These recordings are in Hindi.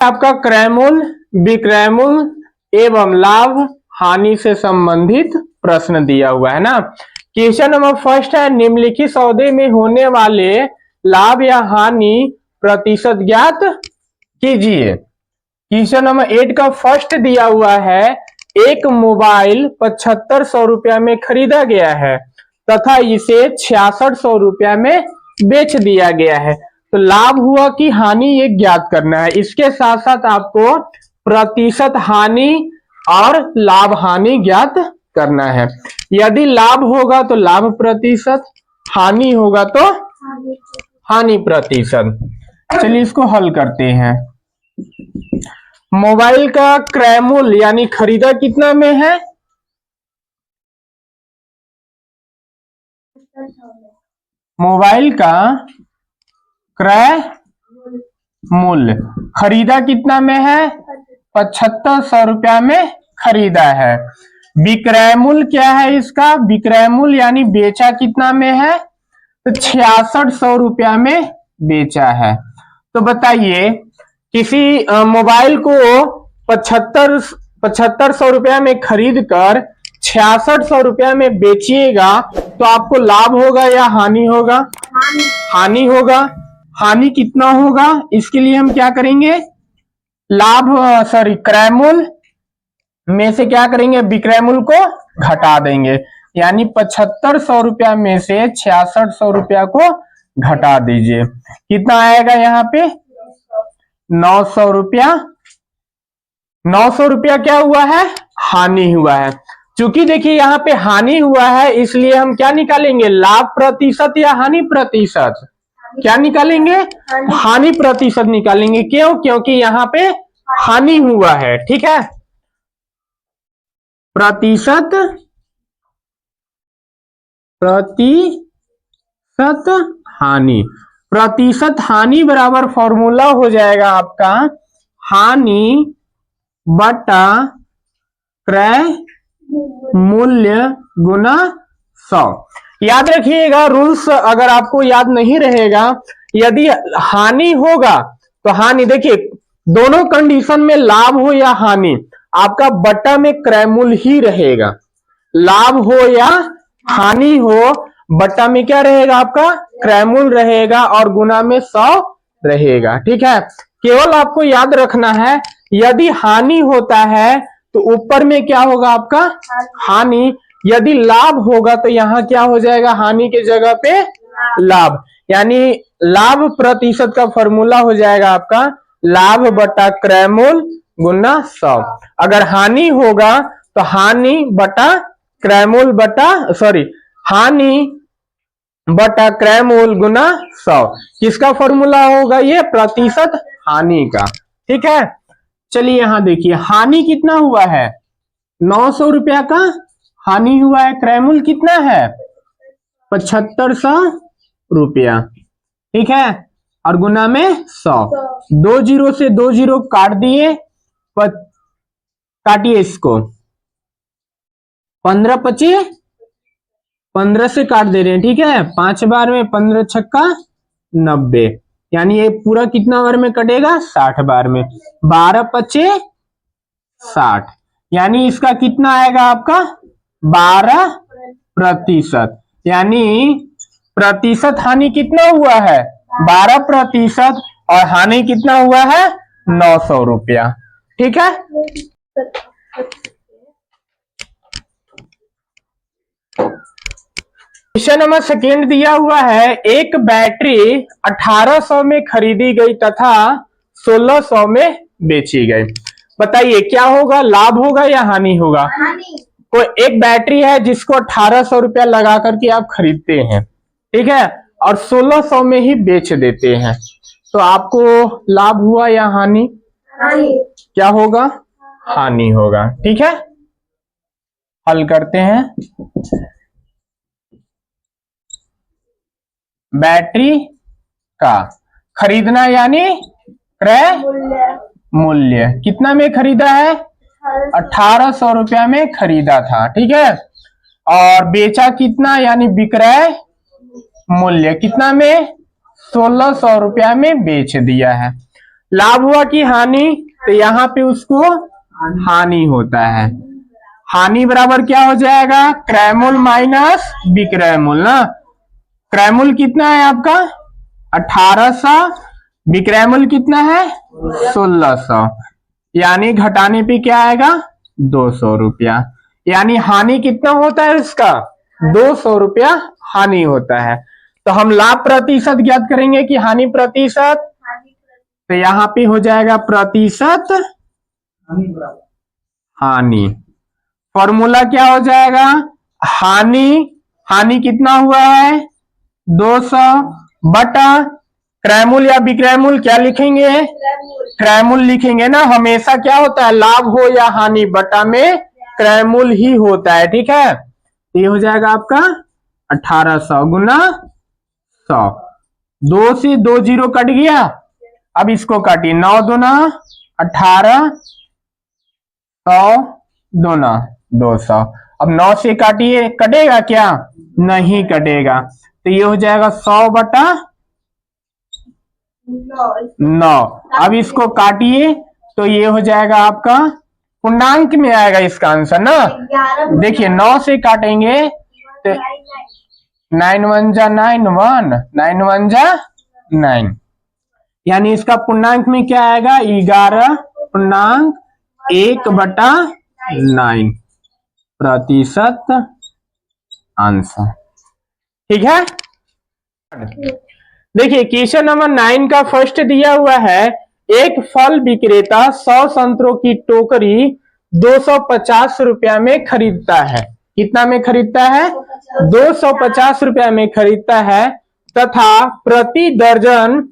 आपका क्रय मूल्य, विक्रय मूल्य एवं लाभ हानि से संबंधित प्रश्न दिया हुआ है ना। क्वेश्चन नंबर फर्स्ट है, निम्नलिखित सौदे में होने वाले लाभ या हानि प्रतिशत ज्ञात कीजिए। क्वेश्चन नंबर 8 का फर्स्ट दिया हुआ है, एक मोबाइल 7500 रुपया में खरीदा गया है तथा इसे 6600 रुपया में बेच दिया गया है, तो लाभ हुआ कि हानि ये ज्ञात करना है। इसके साथ साथ आपको प्रतिशत हानि और लाभ हानि ज्ञात करना है। यदि लाभ होगा तो लाभ प्रतिशत, हानि होगा तो हानि प्रतिशत। चलिए इसको हल करते हैं। मोबाइल का क्रय मूल्य यानी खरीदा कितना में है, मोबाइल का क्रय मूल्य खरीदा कितना में है, 7500 रुपया में खरीदा है। विक्रय मूल्य क्या है इसका, विक्रय मूल्य यानी बेचा कितना में है, तो 6600 रुपया में बेचा है। तो बताइए किसी मोबाइल को 7500 रुपया में खरीद कर 6600 रुपया में बेचिएगा तो आपको लाभ होगा या हानि होगा, हानि होगा। हानि कितना होगा, इसके लिए हम क्या करेंगे, लाभ क्रय मूल्य में से क्या करेंगे, विक्रय मूल्य को घटा देंगे, यानी 7500 रुपया में से 6600 रुपया को घटा दीजिए, कितना आएगा यहाँ पे 900 रुपया। 900 रुपया क्या हुआ है, हानि हुआ है। चूंकि देखिए यहाँ पे हानि हुआ है इसलिए हम क्या निकालेंगे, लाभ प्रतिशत या हानि प्रतिशत, क्या निकालेंगे, हानि प्रतिशत निकालेंगे। क्यों, क्योंकि यहाँ पे हानि हुआ है, ठीक है। प्रतिशत हानि, प्रतिशत हानि बराबर फॉर्मूला हो जाएगा आपका हानि बटा क्रय मूल्य गुना 100। याद रखिएगा रूल्स, अगर आपको याद नहीं रहेगा, यदि हानि होगा तो हानि, देखिए दोनों कंडीशन में लाभ हो या हानि आपका बट्टा में क्रय मूल्य ही रहेगा। लाभ हो या हानि हो बट्टा में क्या रहेगा, आपका क्रय मूल्य रहेगा और गुना में 100 रहेगा, ठीक है। केवल आपको याद रखना है यदि हानि होता है तो ऊपर में क्या होगा आपका हानि, यदि लाभ होगा तो यहाँ क्या हो जाएगा, हानि के जगह पे लाभ, यानी लाभ प्रतिशत का फॉर्मूला हो जाएगा आपका लाभ बटा क्रय मूल्य गुना 100। अगर हानि होगा तो हानि बटा क्रय मूल्य बटा हानि बटा क्रय मूल्य गुना 100। किसका फॉर्मूला होगा ये, प्रतिशत हानि का, ठीक है। चलिए यहां देखिए हानि कितना हुआ है, 900 रुपया का हानि हुआ है, क्रय मूल्य कितना है 7500 रुपया, ठीक है, और गुना में 100। 2 जीरो से 2 जीरो काट दिए, काटिए इसको, 15 25, 15 से काट दे रहे हैं, ठीक है। 5 बार में 15 छक्का 90, यानी ये पूरा कितना बार में कटेगा, 60 बार में, 12 25 60, यानी इसका कितना आएगा आपका 12%, यानी प्रतिशत हानि कितना हुआ है 12% और हानि कितना हुआ है 900 रुपया, ठीक है। क्वेश्चन नंबर सेकेंड दिया हुआ है, एक बैटरी 1800 में खरीदी गई तथा 1600 में बेची गई। बताइए क्या होगा, लाभ होगा या हानि होगा। कोई एक बैटरी है जिसको 1800 रुपया लगा करके आप खरीदते हैं, ठीक है, और 1600 में ही बेच देते हैं, तो आपको लाभ हुआ या हानि, क्या होगा, हानि होगा, ठीक है। हल करते हैं। बैटरी का खरीदना यानी क्रय मूल्य कितना में खरीदा है, 1800 रुपया में खरीदा था, ठीक है, और बेचा कितना यानी विक्रय मूल्य कितना में 1600 रुपया में बेच दिया है। लाभ हुआ कि हानि, तो यहाँ पे उसको हानि होता है। हानि बराबर क्या हो जाएगा, क्रय मूल्य माइनस विक्रय मूल्य ना। क्रय मूल्य कितना है आपका 1800, विक्रय मूल्य कितना है 1600, यानी घटाने पे क्या आएगा 200 रुपया। यानी हानि कितना होता है इसका 200 रुपया हानि होता है। तो हम लाभ प्रतिशत ज्ञात करेंगे कि हानि प्रतिशत, तो यहाँ पे हो जाएगा प्रतिशत हानि। फॉर्मूला क्या हो जाएगा, हानि, हानि कितना हुआ है 200 बटा क्रय मूल्य या विक्रय मूल्य क्या लिखेंगे, क्रय मूल्य लिखेंगे ना। हमेशा क्या होता है, लाभ हो या हानि बटा में क्रय मूल्य ही होता है, ठीक है। ये हो जाएगा आपका 1800 गुना 100, 2 से 2 जीरो कट गया। अब इसको काटिए, 9 दूना 18, 100 दूना 200। अब 9 से काटिए, कटेगा क्या, नहीं कटेगा। तो ये हो जाएगा 100 बटा 9। अब इसको काटिए तो ये हो जाएगा आपका पूर्णांक में आएगा इसका आंसर ना। देखिए 9 से काटेंगे तो 9 1 जा 9 1, 9 1 जा 9, यानी इसका पूर्णांक में क्या आएगा 11.1/9 प्रतिशत आंसर, ठीक है। देखिए क्वेश्चन नंबर 9 का फर्स्ट दिया हुआ है, एक फल विक्रेता 100 संतरों की टोकरी 250 रुपया में खरीदता है। कितना में खरीदता है 250 रुपया में खरीदता है, तथा प्रति दर्जन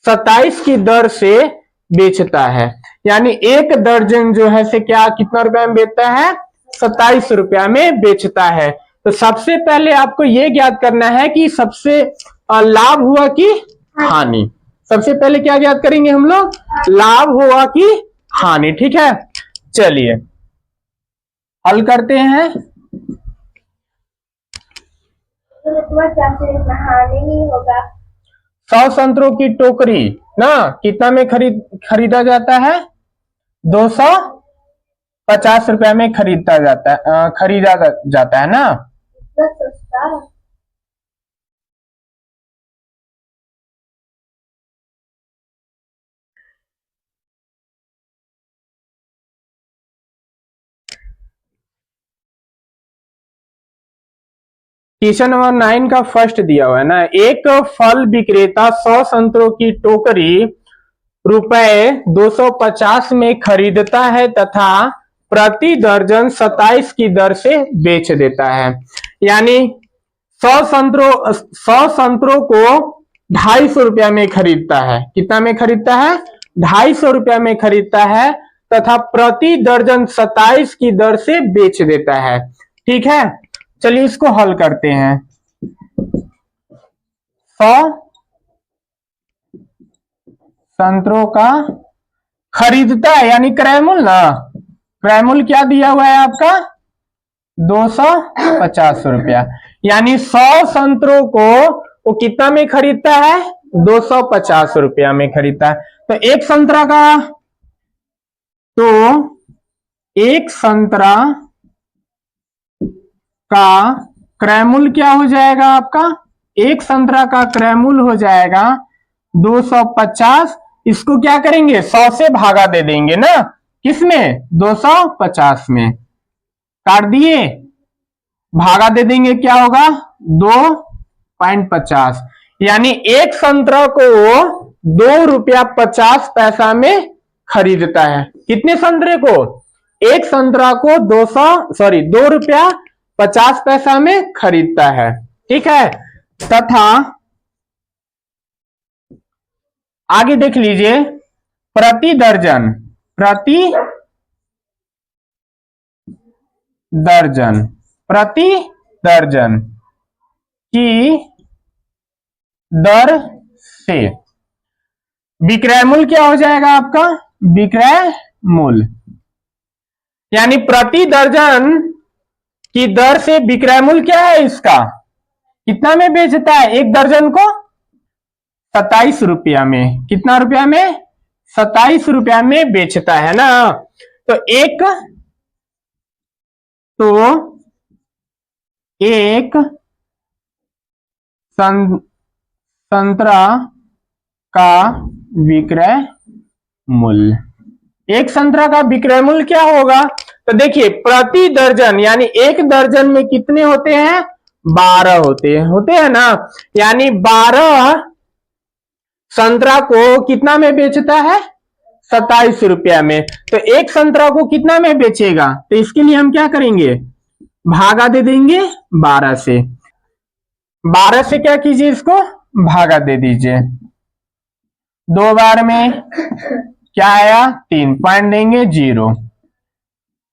27 की दर से बेचता है। यानी एक दर्जन जो है से क्या कितना रुपया में बेचता है 27 रुपया में बेचता है। तो सबसे पहले आपको यह ज्ञात करना है कि सबसे लाभ हुआ कि हानि। सबसे पहले क्या ज्ञात करेंगे हम लोग, लाभ हुआ कि हानि, ठीक है। चलिए हल करते हैं। हानि नहीं होगा। 100 संतरों की टोकरी ना कितना में खरीदा जाता है 250 रुपया में खरीदा जाता है ना। सस्ता। क्वेश्चन नंबर 9 का फर्स्ट दिया हुआ है ना, एक फल विक्रेता 100 संतरों की टोकरी रुपए 250 में खरीदता है तथा प्रति दर्जन 27 की दर से बेच देता है। यानी 100 संतरों को 250 रुपया में खरीदता है। कितना में खरीदता है 250 रुपया में खरीदता है तथा प्रति दर्जन 27 की दर से बेच देता है, ठीक है। चलिए इसको हल करते हैं। 100 संतरों का खरीदता है यानी क्रय मूल्य ना, क्रय मूल्य क्या दिया हुआ है आपका 250 रुपया, यानी 100 संतरों को वो कितना में खरीदता है 250 रुपया में खरीदता है। तो एक संतरा का क्रय मूल्य क्या हो जाएगा आपका, एक संतरा का क्रय मूल्य हो जाएगा 250। इसको क्या करेंगे 100 से भागा दे देंगे ना, किसमें 250 में, काट दिए भागा दे देंगे क्या होगा 2.50, यानी एक संतरा को 2.50 में खरीदता है। कितने संतरे को, एक संतरा को 2.50 में खरीदता है, ठीक है। तथा आगे देख लीजिए प्रति दर्जन की दर से विक्रय मूल्य क्या हो जाएगा आपका, विक्रय मूल्य, यानी प्रति दर्जन की दर से विक्रय मूल्य क्या है इसका, कितना में बेचता है एक दर्जन को 27 रुपया में। कितना रुपया में? 27 रुपया में बेचता है ना। तो एक संतरा का विक्रय मूल्य, एक संतरा का विक्रय मूल्य क्या होगा? तो देखिए प्रति दर्जन, यानी एक दर्जन में कितने होते हैं? 12 होते हैं ना। यानी 12 संतरा को कितना में बेचता है? 27 रुपया में। तो एक संतरा को कितना में बेचेगा? तो इसके लिए हम क्या करेंगे? भागा दे देंगे 12 से। 12 से क्या कीजिए, इसको भागा दे दीजिए। 2 बार में क्या आया? 3, पॉइंट देंगे 0।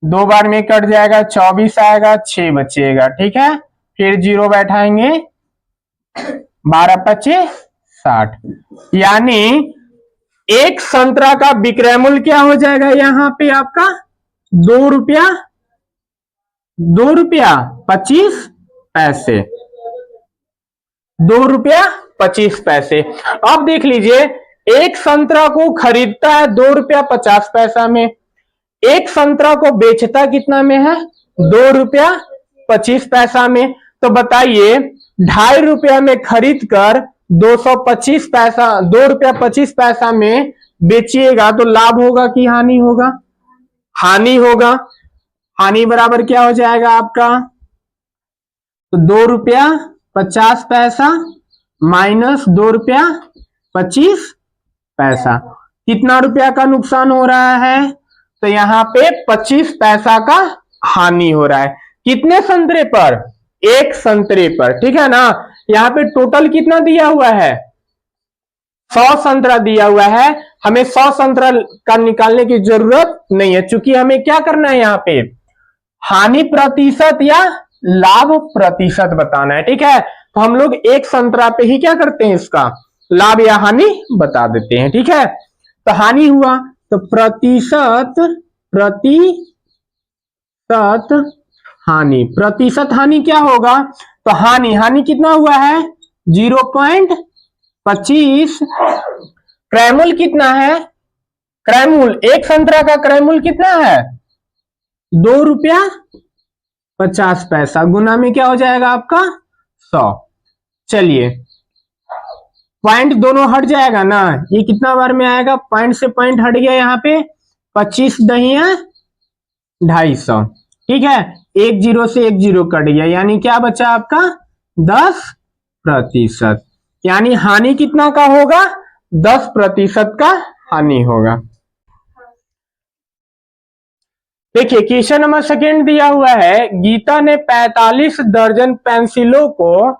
2 बार में कट जाएगा, 24 आएगा, 6 बचेगा। ठीक है, फिर 0 बैठाएंगे, 12 25 60। यानी एक संतरा का विक्रय मूल्य क्या हो जाएगा यहाँ पे आपका? 2 रुपया 25 पैसे। 2 रुपया 25 पैसे। अब देख लीजिए, एक संतरा को खरीदता है 2 रुपया 50 पैसा में, एक संतरा को बेचता कितना में है? 2 रुपया 25 पैसा में। तो बताइए 2.5 रुपया में खरीद कर 225 पैसा, 2 रुपया 25 पैसा में बेचिएगा तो लाभ होगा कि हानि होगा? हानि होगा। हानि बराबर क्या हो जाएगा आपका? तो 2 रुपया 50 पैसा माइनस 2 रुपया 25 पैसा। कितना रुपया का नुकसान हो रहा है? तो यहाँ पे 25 पैसा का हानि हो रहा है। कितने संतरे पर? एक संतरे पर। ठीक है ना। यहाँ पे टोटल कितना दिया हुआ है? 100 संतरा दिया हुआ है। हमें 100 संतरा का निकालने की जरूरत नहीं है, क्योंकि हमें क्या करना है यहाँ पे? हानि प्रतिशत या लाभ प्रतिशत बताना है। ठीक है, तो हम लोग एक संतरा पे ही क्या करते हैं? इसका लाभ या हानि बता देते हैं। ठीक है, तो हानि हुआ तो प्रतिशत हानि, प्रतिशत हानि क्या होगा? तो हानि कितना हुआ है? 0.25। क्रयमूल्य कितना है? क्रयमूल्य एक संतरा का क्रयमूल्य कितना है? 2 रुपया 50 पैसा। गुना में क्या हो जाएगा आपका? 100। चलिए पॉइंट दोनों हट जाएगा ना। ये कितना बार में आएगा? पॉइंट से पॉइंट हट गया यहाँ पे। 25 दहिया 250। ठीक है, 1 0 से 1 0 कट गया, यानी क्या बचा आपका? 10%। यानी हानि कितना का होगा? 10% का हानि होगा। देखिए क्वेश्चन नंबर 2 दिया हुआ है, गीता ने 45 दर्जन पेंसिलों को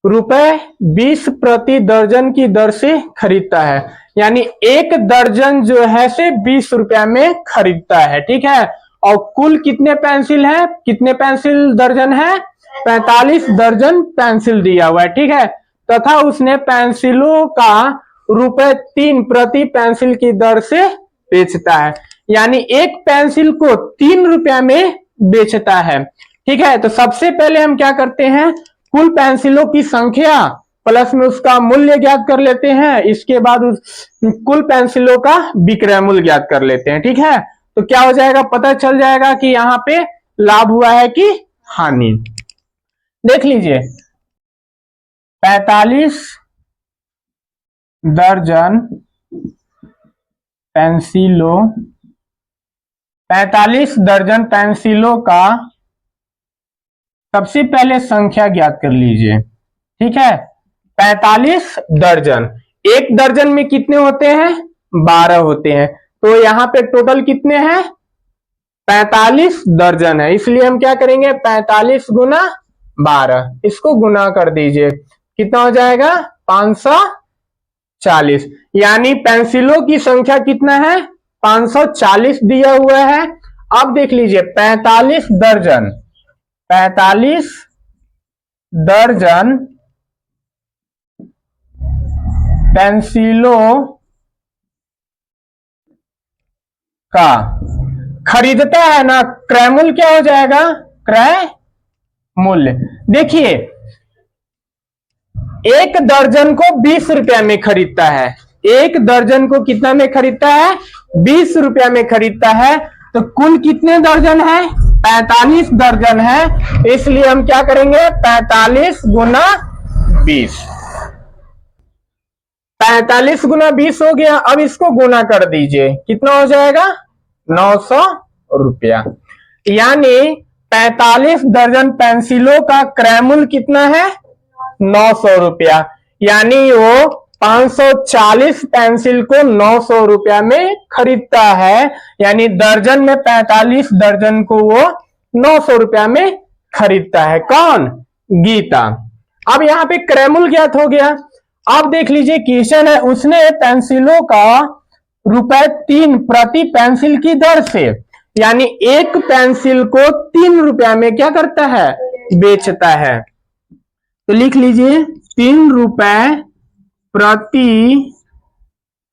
₹20 प्रति दर्जन की दर से खरीदता है। यानी एक दर्जन जो है से 20 रुपया में खरीदता है। ठीक है, और कुल कितने पेंसिल है? कितने पेंसिल दर्जन है? 45 दर्जन पेंसिल दिया हुआ है। ठीक है, तथा उसने पेंसिलों का ₹3 प्रति पेंसिल की दर से बेचता है। यानी एक पेंसिल को 3 रुपया में बेचता है। ठीक है, तो सबसे पहले हम क्या करते हैं? कुल पेंसिलों की संख्या प्लस में उसका मूल्य ज्ञात कर लेते हैं। इसके बाद उस कुल पेंसिलों का विक्रय मूल्य ज्ञात कर लेते हैं। ठीक है, तो क्या हो जाएगा? पता चल जाएगा कि यहाँ पे लाभ हुआ है कि हानि। देख लीजिए 45 दर्जन पेंसिलों 45 दर्जन पेंसिलों का सबसे पहले संख्या ज्ञात कर लीजिए। ठीक है, 45 दर्जन, एक दर्जन में कितने होते हैं? 12 होते हैं। तो यहाँ पे टोटल कितने हैं? 45 दर्जन है, इसलिए हम क्या करेंगे? 45 गुना 12, इसको गुना कर दीजिए। कितना हो जाएगा? 540। यानी पेंसिलों की संख्या कितना है? 540 दिया हुआ है। अब देख लीजिए 45 दर्जन पेंसिलों का खरीदता है ना। क्रय मूल्य क्या हो जाएगा? क्रय मूल्य। देखिए एक दर्जन को 20 रुपया में खरीदता है। एक दर्जन को कितना में खरीदता है? 20 रुपया में खरीदता है। तो कुल कितने दर्जन है? 45 दर्जन है। इसलिए हम क्या करेंगे? 45 गुना 20। 45 गुना 20 हो गया। अब इसको गुना कर दीजिए, कितना हो जाएगा? 900 रुपया। यानी 45 दर्जन पेंसिलों का क्रय मूल्य कितना है? 900 रुपया। यानी वो 540 पेंसिल को 900 रुपया में खरीदता है। यानी दर्जन में 45 दर्जन को वो 900 रुपया में खरीदता है। कौन? गीता। अब यहाँ पे क्रय मूल्य ज्ञात हो गया। अब देख लीजिए क्वेश्चन है, उसने पेंसिलों का ₹3 प्रति पेंसिल की दर से, यानी एक पेंसिल को 3 रुपया में क्या करता है? बेचता है। तो लिख लीजिए 3 रुपए प्रति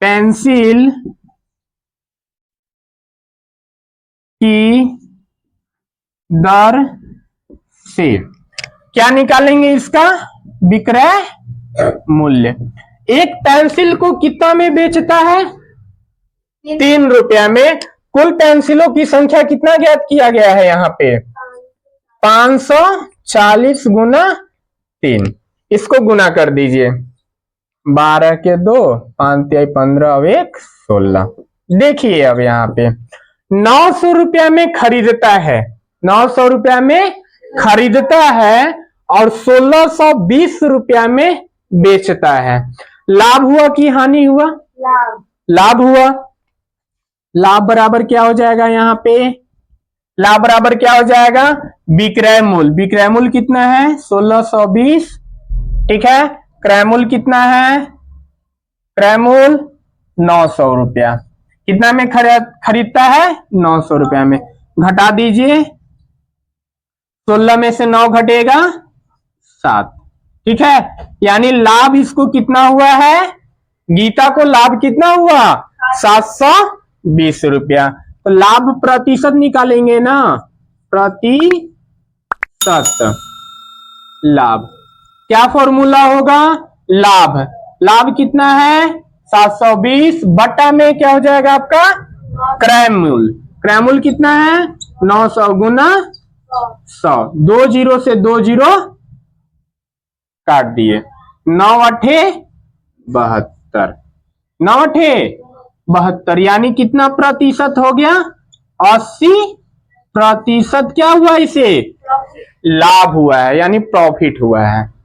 पेंसिल की दर से क्या निकालेंगे? इसका विक्रय मूल्य। एक पेंसिल को कितना में बेचता है? 3 रुपया में। कुल पेंसिलों की संख्या कितना ज्ञात किया गया है यहाँ पे? 540 गुना 3। इसको गुना कर दीजिए। 12 के 2, 5 तिहाई 15 और 1 16। देखिए अब यहाँ पे 900 रुपया में खरीदता है। 900 रुपया में खरीदता है और 1620 रुपया में बेचता है। लाभ हुआ कि हानि हुआ? लाभ। लाभ हुआ। लाभ बराबर क्या हो जाएगा यहाँ पे? लाभ बराबर क्या हो जाएगा? विक्रय मूल्य। विक्रय मूल्य कितना है? 1620। ठीक है। क्रय मूल्य कितना है? क्रय मूल्य 900 रुपया। कितना में खरीदता है? 900 रुपया में। घटा दीजिए, 16 में से 9 घटेगा 7। ठीक है। यानी लाभ इसको कितना हुआ है? गीता को लाभ कितना हुआ? 720 रुपया। तो लाभ प्रतिशत निकालेंगे ना, प्रतिशत लाभ। क्या फॉर्मूला होगा? लाभ। लाभ कितना है? 720 बटा में क्या हो जाएगा आपका? क्रय मूल्य। क्रय मूल्य कितना है? 900 गुना 100। 2 जीरो से 2 जीरो काट दिए। 9 अठे 72। 9 अठे 72 यानी कितना प्रतिशत हो गया? 80% क्या हुआ? इसे लाभ हुआ है, यानी प्रॉफिट हुआ है।